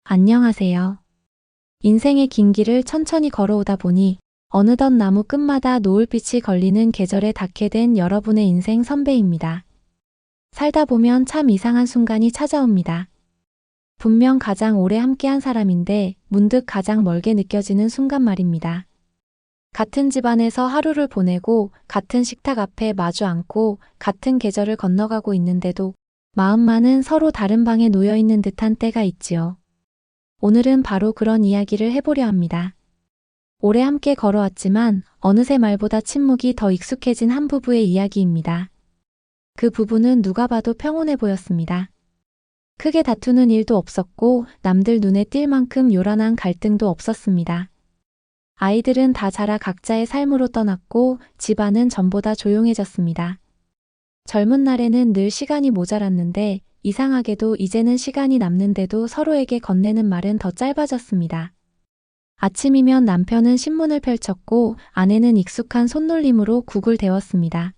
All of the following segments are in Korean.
안녕하세요. 인생의 긴 길을 천천히 걸어오다 보니 어느덧 나무 끝마다 노을빛이 걸리는 계절에 닿게 된 여러분의 인생 선배입니다. 살다 보면 참 이상한 순간이 찾아옵니다. 분명 가장 오래 함께한 사람인데 문득 가장 멀게 느껴지는 순간 말입니다. 같은 집안에서 하루를 보내고 같은 식탁 앞에 마주 앉고 같은 계절을 건너가고 있는데도 마음만은 서로 다른 방에 놓여 있는 듯한 때가 있지요. 오늘은 바로 그런 이야기를 해보려 합니다. 오래 함께 걸어왔지만 어느새 말보다 침묵이 더 익숙해진 한 부부의 이야기입니다. 그 부부는 누가 봐도 평온해 보였습니다. 크게 다투는 일도 없었고 남들 눈에 띌 만큼 요란한 갈등도 없었습니다. 아이들은 다 자라 각자의 삶으로 떠났고 집안은 전보다 조용해졌습니다. 젊은 날에는 늘 시간이 모자랐는데 이상하게도 이제는 시간이 남는데도 서로에게 건네는 말은 더 짧아졌습니다. 아침이면 남편은 신문을 펼쳤고 아내는 익숙한 손놀림으로 국을 데웠습니다.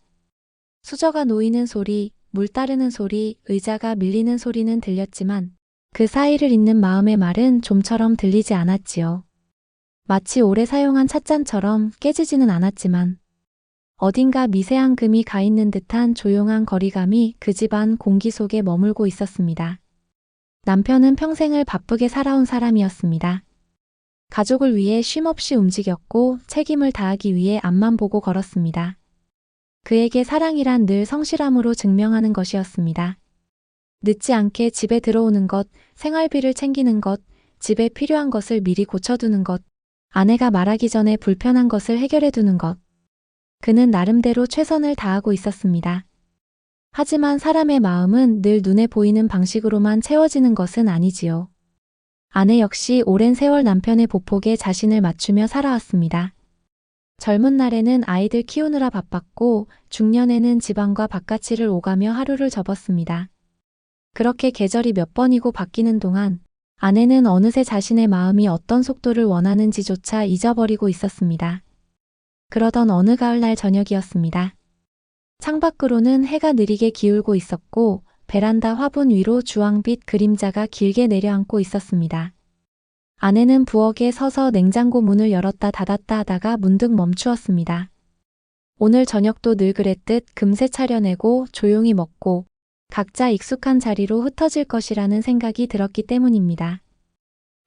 수저가 놓이는 소리, 물 따르는 소리, 의자가 밀리는 소리는 들렸지만 그 사이를 잇는 마음의 말은 좀처럼 들리지 않았지요. 마치 오래 사용한 찻잔처럼 깨지지는 않았지만 어딘가 미세한 금이 가 있는 듯한 조용한 거리감이 그 집안 공기 속에 머물고 있었습니다. 남편은 평생을 바쁘게 살아온 사람이었습니다. 가족을 위해 쉼없이 움직였고 책임을 다하기 위해 앞만 보고 걸었습니다. 그에게 사랑이란 늘 성실함으로 증명하는 것이었습니다. 늦지 않게 집에 들어오는 것, 생활비를 챙기는 것, 집에 필요한 것을 미리 고쳐두는 것, 아내가 말하기 전에 불편한 것을 해결해두는 것. 그는 나름대로 최선을 다하고 있었습니다. 하지만 사람의 마음은 늘 눈에 보이는 방식으로만 채워지는 것은 아니지요. 아내 역시 오랜 세월 남편의 보폭에 자신을 맞추며 살아왔습니다. 젊은 날에는 아이들 키우느라 바빴고 중년에는 집안과 바깥일을 오가며 하루를 접었습니다. 그렇게 계절이 몇 번이고 바뀌는 동안 아내는 어느새 자신의 마음이 어떤 속도를 원하는지조차 잊어버리고 있었습니다. 그러던 어느 가을날 저녁이었습니다. 창밖으로는 해가 느리게 기울고 있었고 베란다 화분 위로 주황빛 그림자가 길게 내려앉고 있었습니다. 아내는 부엌에 서서 냉장고 문을 열었다 닫았다 하다가 문득 멈추었습니다. 오늘 저녁도 늘 그랬듯 금세 차려내고 조용히 먹고 각자 익숙한 자리로 흩어질 것이라는 생각이 들었기 때문입니다.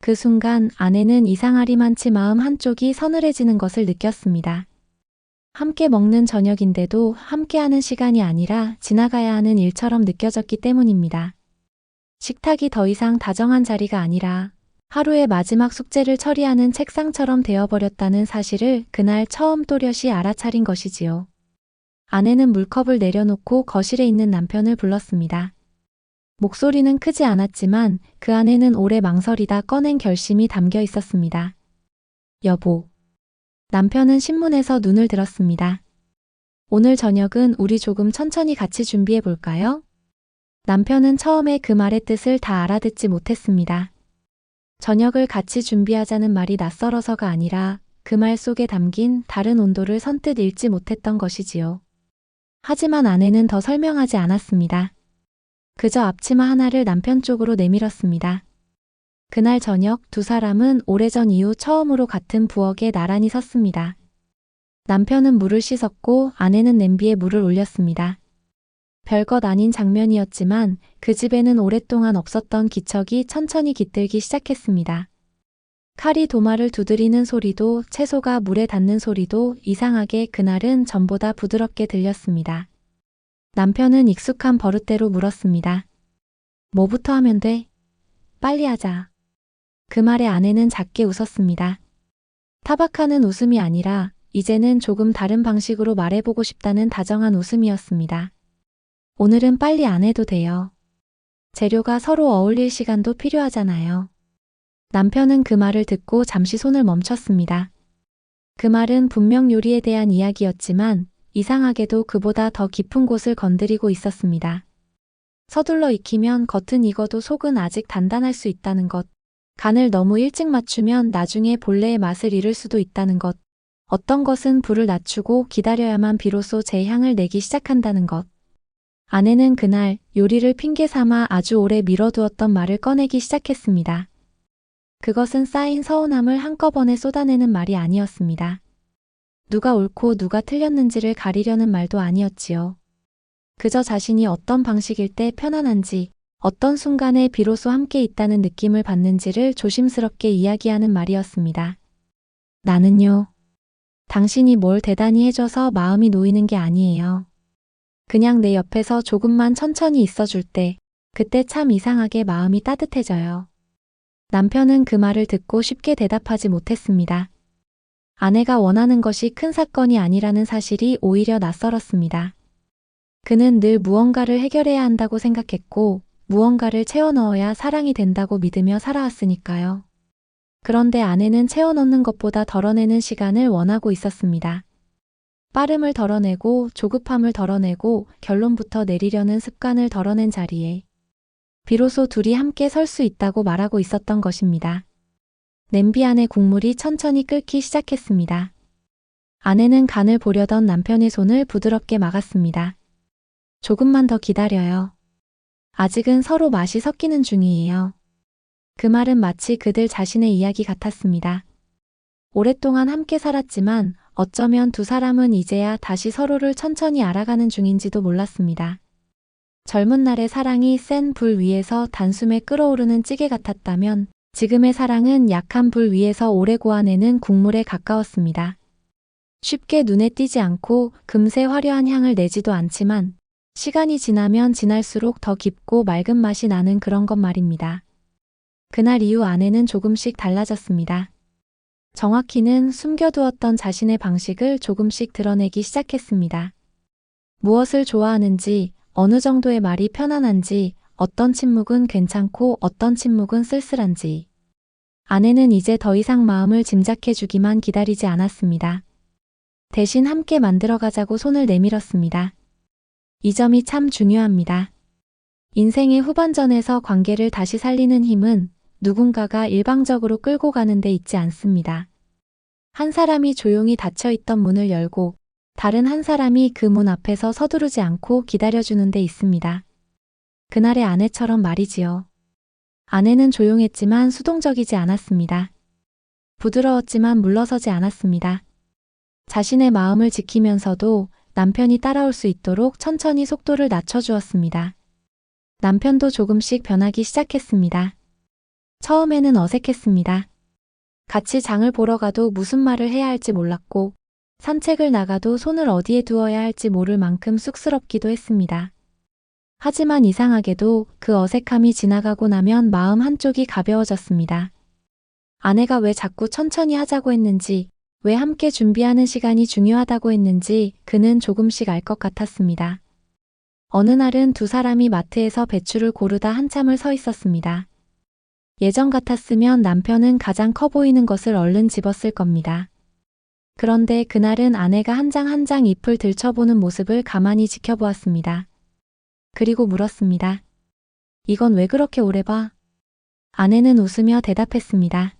그 순간 아내는 이상하리만치 마음 한쪽이 서늘해지는 것을 느꼈습니다. 함께 먹는 저녁인데도 함께하는 시간이 아니라 지나가야 하는 일처럼 느껴졌기 때문입니다. 식탁이 더 이상 다정한 자리가 아니라 하루의 마지막 숙제를 처리하는 책상처럼 되어버렸다는 사실을 그날 처음 또렷이 알아차린 것이지요. 아내는 물컵을 내려놓고 거실에 있는 남편을 불렀습니다. 목소리는 크지 않았지만 그 안에는 오래 망설이다 꺼낸 결심이 담겨 있었습니다. 여보. 남편은 신문에서 눈을 들었습니다. 오늘 저녁은 우리 조금 천천히 같이 준비해 볼까요? 남편은 처음에 그 말의 뜻을 다 알아듣지 못했습니다. 저녁을 같이 준비하자는 말이 낯설어서가 아니라 그 말 속에 담긴 다른 온도를 선뜻 읽지 못했던 것이지요. 하지만 아내는 더 설명하지 않았습니다. 그저 앞치마 하나를 남편 쪽으로 내밀었습니다. 그날 저녁 두 사람은 오래전 이후 처음으로 같은 부엌에 나란히 섰습니다. 남편은 물을 씻었고 아내는 냄비에 물을 올렸습니다. 별것 아닌 장면이었지만 그 집에는 오랫동안 없었던 기척이 천천히 깃들기 시작했습니다. 칼이 도마를 두드리는 소리도 채소가 물에 닿는 소리도 이상하게 그날은 전보다 부드럽게 들렸습니다. 남편은 익숙한 버릇대로 물었습니다. 뭐부터 하면 돼? 빨리 하자. 그 말에 아내는 작게 웃었습니다. 타박하는 웃음이 아니라 이제는 조금 다른 방식으로 말해보고 싶다는 다정한 웃음이었습니다. 오늘은 빨리 안 해도 돼요. 재료가 서로 어울릴 시간도 필요하잖아요. 남편은 그 말을 듣고 잠시 손을 멈췄습니다. 그 말은 분명 요리에 대한 이야기였지만 이상하게도 그보다 더 깊은 곳을 건드리고 있었습니다. 서둘러 익히면 겉은 익어도 속은 아직 단단할 수 있다는 것. 간을 너무 일찍 맞추면 나중에 본래의 맛을 잃을 수도 있다는 것. 어떤 것은 불을 낮추고 기다려야만 비로소 제 향을 내기 시작한다는 것. 아내는 그날 요리를 핑계 삼아 아주 오래 미뤄두었던 말을 꺼내기 시작했습니다. 그것은 쌓인 서운함을 한꺼번에 쏟아내는 말이 아니었습니다. 누가 옳고 누가 틀렸는지를 가리려는 말도 아니었지요. 그저 자신이 어떤 방식일 때 편안한지, 어떤 순간에 비로소 함께 있다는 느낌을 받는지를 조심스럽게 이야기하는 말이었습니다. 나는요, 당신이 뭘 대단히 해줘서 마음이 놓이는 게 아니에요. 그냥 내 옆에서 조금만 천천히 있어줄 때, 그때 참 이상하게 마음이 따뜻해져요. 남편은 그 말을 듣고 쉽게 대답하지 못했습니다. 아내가 원하는 것이 큰 사건이 아니라는 사실이 오히려 낯설었습니다. 그는 늘 무언가를 해결해야 한다고 생각했고, 무언가를 채워 넣어야 사랑이 된다고 믿으며 살아왔으니까요. 그런데 아내는 채워 넣는 것보다 덜어내는 시간을 원하고 있었습니다. 빠름을 덜어내고 조급함을 덜어내고 결론부터 내리려는 습관을 덜어낸 자리에 비로소 둘이 함께 설 수 있다고 말하고 있었던 것입니다. 냄비 안의 국물이 천천히 끓기 시작했습니다. 아내는 간을 보려던 남편의 손을 부드럽게 막았습니다. 조금만 더 기다려요. 아직은 서로 맛이 섞이는 중이에요. 그 말은 마치 그들 자신의 이야기 같았습니다. 오랫동안 함께 살았지만 어쩌면 두 사람은 이제야 다시 서로를 천천히 알아가는 중인지도 몰랐습니다. 젊은 날의 사랑이 센 불 위에서 단숨에 끓어오르는 찌개 같았다면 지금의 사랑은 약한 불 위에서 오래 고아내는 국물에 가까웠습니다. 쉽게 눈에 띄지 않고 금세 화려한 향을 내지도 않지만 시간이 지나면 지날수록 더 깊고 맑은 맛이 나는 그런 것 말입니다. 그날 이후 아내는 조금씩 달라졌습니다. 정확히는 숨겨두었던 자신의 방식을 조금씩 드러내기 시작했습니다. 무엇을 좋아하는지, 어느 정도의 말이 편안한지, 어떤 침묵은 괜찮고 어떤 침묵은 쓸쓸한지. 아내는 이제 더 이상 마음을 짐작해주기만 기다리지 않았습니다. 대신 함께 만들어가자고 손을 내밀었습니다. 이 점이 참 중요합니다. 인생의 후반전에서 관계를 다시 살리는 힘은 누군가가 일방적으로 끌고 가는 데 있지 않습니다. 한 사람이 조용히 닫혀있던 문을 열고 다른 한 사람이 그 문 앞에서 서두르지 않고 기다려주는 데 있습니다. 그날의 아내처럼 말이지요. 아내는 조용했지만 수동적이지 않았습니다. 부드러웠지만 물러서지 않았습니다. 자신의 마음을 지키면서도 남편이 따라올 수 있도록 천천히 속도를 낮춰주었습니다. 남편도 조금씩 변하기 시작했습니다. 처음에는 어색했습니다. 같이 장을 보러 가도 무슨 말을 해야 할지 몰랐고 산책을 나가도 손을 어디에 두어야 할지 모를 만큼 쑥스럽기도 했습니다. 하지만 이상하게도 그 어색함이 지나가고 나면 마음 한쪽이 가벼워졌습니다. 아내가 왜 자꾸 천천히 하자고 했는지, 왜 함께 준비하는 시간이 중요하다고 했는지 그는 조금씩 알 것 같았습니다. 어느 날은 두 사람이 마트에서 배추를 고르다 한참을 서 있었습니다. 예전 같았으면 남편은 가장 커 보이는 것을 얼른 집었을 겁니다. 그런데 그날은 아내가 한 장 한 장 잎을 들춰보는 모습을 가만히 지켜보았습니다. 그리고 물었습니다. 이건 왜 그렇게 오래 봐? 아내는 웃으며 대답했습니다.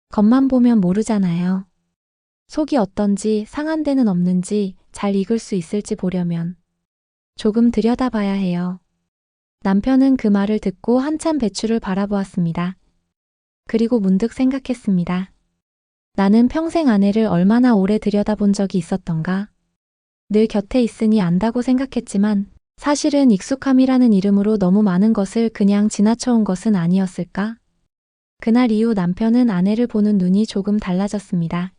겉만 보면 모르잖아요. 속이 어떤지, 상한 데는 없는지, 잘 익을 수 있을지 보려면 조금 들여다봐야 해요. 남편은 그 말을 듣고 한참 배추를 바라보았습니다. 그리고 문득 생각했습니다. 나는 평생 아내를 얼마나 오래 들여다본 적이 있었던가? 늘 곁에 있으니 안다고 생각했지만 사실은 익숙함이라는 이름으로 너무 많은 것을 그냥 지나쳐온 것은 아니었을까? 그날 이후 남편은 아내를 보는 눈이 조금 달라졌습니다.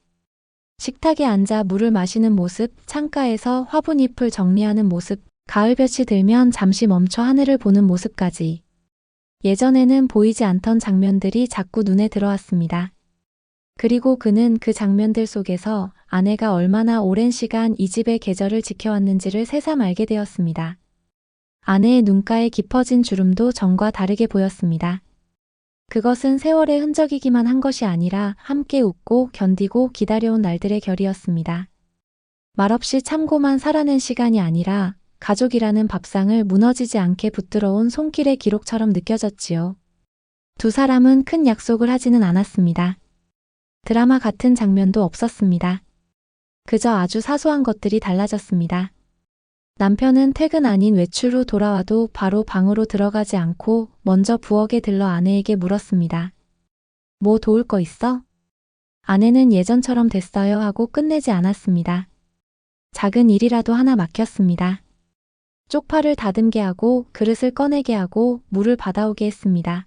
식탁에 앉아 물을 마시는 모습, 창가에서 화분잎을 정리하는 모습, 가을볕이 들면 잠시 멈춰 하늘을 보는 모습까지. 예전에는 보이지 않던 장면들이 자꾸 눈에 들어왔습니다. 그리고 그는 그 장면들 속에서 아내가 얼마나 오랜 시간 이 집의 계절을 지켜왔는지를 새삼 알게 되었습니다. 아내의 눈가에 깊어진 주름도 전과 다르게 보였습니다. 그것은 세월의 흔적이기만 한 것이 아니라 함께 웃고 견디고 기다려온 날들의 결이었습니다. 말없이 참고만 살아낸 시간이 아니라 가족이라는 밥상을 무너지지 않게 붙들어온 손길의 기록처럼 느껴졌지요. 두 사람은 큰 약속을 하지는 않았습니다. 드라마 같은 장면도 없었습니다. 그저 아주 사소한 것들이 달라졌습니다. 남편은 퇴근 아닌 외출 후 돌아와도 바로 방으로 들어가지 않고 먼저 부엌에 들러 아내에게 물었습니다. 뭐 도울 거 있어? 아내는 예전처럼 됐어요 하고 끝내지 않았습니다. 작은 일이라도 하나 맡겼습니다. 쪽파를 다듬게 하고 그릇을 꺼내게 하고 물을 받아오게 했습니다.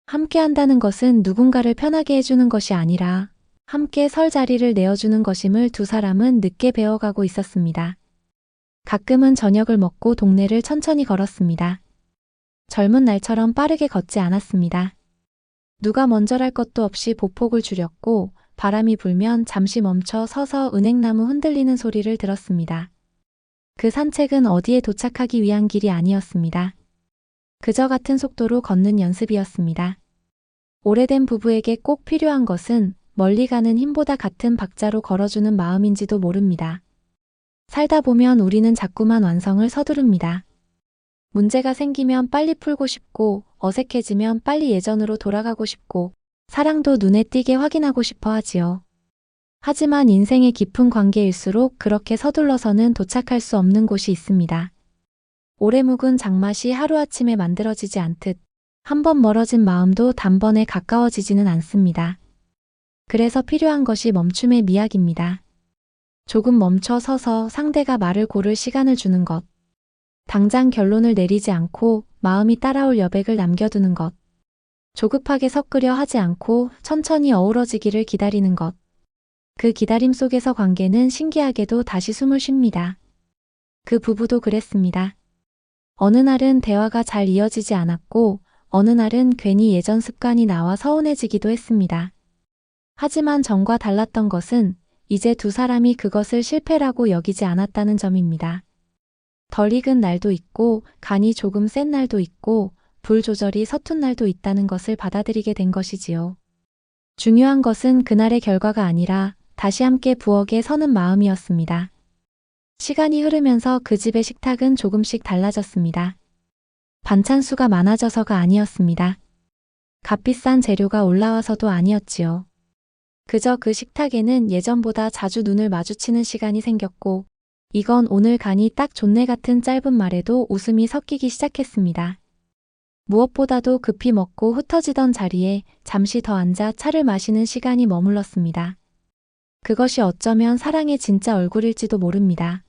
함께 한다는 것은 누군가를 편하게 해주는 것이 아니라 함께 설 자리를 내어주는 것임을 두 사람은 늦게 배워가고 있었습니다. 가끔은 저녁을 먹고 동네를 천천히 걸었습니다. 젊은 날처럼 빠르게 걷지 않았습니다. 누가 먼저랄 것도 없이 보폭을 줄였고 바람이 불면 잠시 멈춰 서서 은행나무 흔들리는 소리를 들었습니다. 그 산책은 어디에 도착하기 위한 길이 아니었습니다. 그저 같은 속도로 걷는 연습이었습니다. 오래된 부부에게 꼭 필요한 것은 멀리 가는 힘보다 같은 박자로 걸어주는 마음인지도 모릅니다. 살다 보면 우리는 자꾸만 완성을 서두릅니다. 문제가 생기면 빨리 풀고 싶고 어색해지면 빨리 예전으로 돌아가고 싶고 사랑도 눈에 띄게 확인하고 싶어 하지요. 하지만 인생의 깊은 관계일수록 그렇게 서둘러서는 도착할 수 없는 곳이 있습니다. 오래 묵은 장맛이 하루아침에 만들어지지 않듯 한번 멀어진 마음도 단번에 가까워지지는 않습니다. 그래서 필요한 것이 멈춤의 미학입니다. 조금 멈춰 서서 상대가 말을 고를 시간을 주는 것. 당장 결론을 내리지 않고 마음이 따라올 여백을 남겨두는 것. 조급하게 섞으려 하지 않고 천천히 어우러지기를 기다리는 것. 그 기다림 속에서 관계는 신기하게도 다시 숨을 쉽니다. 그 부부도 그랬습니다. 어느 날은 대화가 잘 이어지지 않았고 어느 날은 괜히 예전 습관이 나와 서운해지기도 했습니다. 하지만 전과 달랐던 것은 이제 두 사람이 그것을 실패라고 여기지 않았다는 점입니다. 덜 익은 날도 있고 간이 조금 센 날도 있고 불 조절이 서툰 날도 있다는 것을 받아들이게 된 것이지요. 중요한 것은 그날의 결과가 아니라 다시 함께 부엌에 서는 마음이었습니다. 시간이 흐르면서 그 집의 식탁은 조금씩 달라졌습니다. 반찬 수가 많아져서가 아니었습니다. 값비싼 재료가 올라와서도 아니었지요. 그저 그 식탁에는 예전보다 자주 눈을 마주치는 시간이 생겼고 이건 오늘 간이 딱 좋네 같은 짧은 말에도 웃음이 섞이기 시작했습니다. 무엇보다도 급히 먹고 흩어지던 자리에 잠시 더 앉아 차를 마시는 시간이 머물렀습니다. 그것이 어쩌면 사랑의 진짜 얼굴일지도 모릅니다.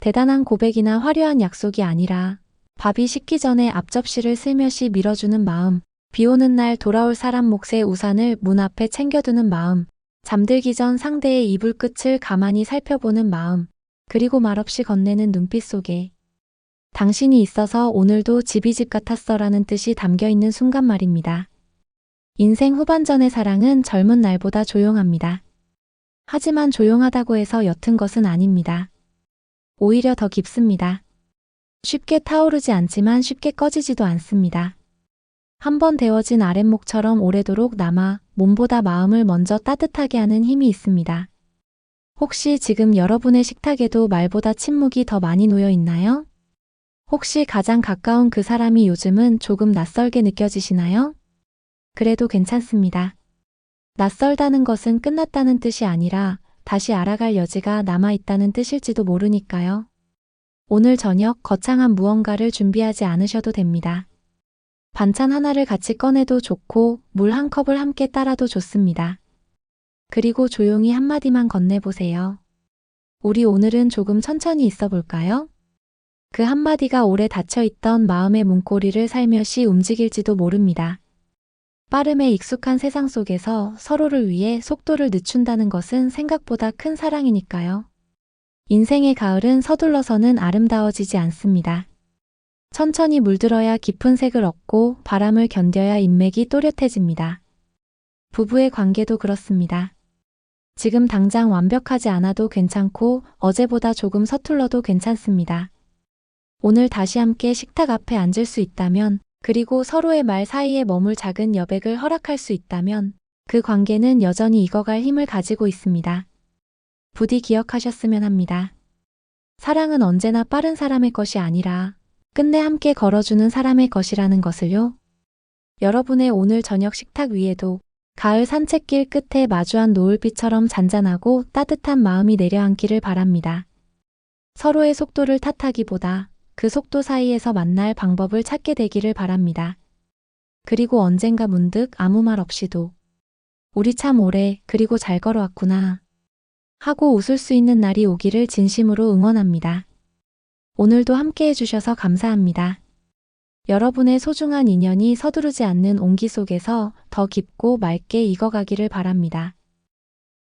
대단한 고백이나 화려한 약속이 아니라 밥이 식기 전에 앞접시를 슬며시 밀어주는 마음, 비 오는 날 돌아올 사람 몫의 우산을 문 앞에 챙겨두는 마음, 잠들기 전 상대의 이불 끝을 가만히 살펴보는 마음, 그리고 말없이 건네는 눈빛 속에 당신이 있어서 오늘도 집이 집 같았어 라는 뜻이 담겨있는 순간 말입니다. 인생 후반전의 사랑은 젊은 날보다 조용합니다. 하지만 조용하다고 해서 옅은 것은 아닙니다. 오히려 더 깊습니다. 쉽게 타오르지 않지만 쉽게 꺼지지도 않습니다. 한번 데워진 아랫목처럼 오래도록 남아 몸보다 마음을 먼저 따뜻하게 하는 힘이 있습니다. 혹시 지금 여러분의 식탁에도 말보다 침묵이 더 많이 놓여 있나요? 혹시 가장 가까운 그 사람이 요즘은 조금 낯설게 느껴지시나요? 그래도 괜찮습니다. 낯설다는 것은 끝났다는 뜻이 아니라 다시 알아갈 여지가 남아있다는 뜻일지도 모르니까요. 오늘 저녁 거창한 무언가를 준비하지 않으셔도 됩니다. 반찬 하나를 같이 꺼내도 좋고 물 한 컵을 함께 따라도 좋습니다. 그리고 조용히 한마디만 건네보세요. 우리 오늘은 조금 천천히 있어 볼까요? 그 한마디가 오래 닫혀있던 마음의 문고리를 살며시 움직일지도 모릅니다. 빠름에 익숙한 세상 속에서 서로를 위해 속도를 늦춘다는 것은 생각보다 큰 사랑이니까요. 인생의 가을은 서둘러서는 아름다워지지 않습니다. 천천히 물들어야 깊은 색을 얻고 바람을 견뎌야 인맥이 또렷해집니다. 부부의 관계도 그렇습니다. 지금 당장 완벽하지 않아도 괜찮고 어제보다 조금 서툴러도 괜찮습니다. 오늘 다시 함께 식탁 앞에 앉을 수 있다면 그리고 서로의 말 사이에 머물 작은 여백을 허락할 수 있다면 그 관계는 여전히 익어갈 힘을 가지고 있습니다. 부디 기억하셨으면 합니다. 사랑은 언제나 빠른 사람의 것이 아니라 끝내 함께 걸어주는 사람의 것이라는 것을요. 여러분의 오늘 저녁 식탁 위에도 가을 산책길 끝에 마주한 노을빛처럼 잔잔하고 따뜻한 마음이 내려앉기를 바랍니다. 서로의 속도를 탓하기보다 그 속도 사이에서 만날 방법을 찾게 되기를 바랍니다. 그리고 언젠가 문득 아무 말 없이도 우리 참 오래 그리고 잘 걸어왔구나 하고 웃을 수 있는 날이 오기를 진심으로 응원합니다. 오늘도 함께 해주셔서 감사합니다. 여러분의 소중한 인연이 서두르지 않는 온기 속에서 더 깊고 맑게 익어가기를 바랍니다.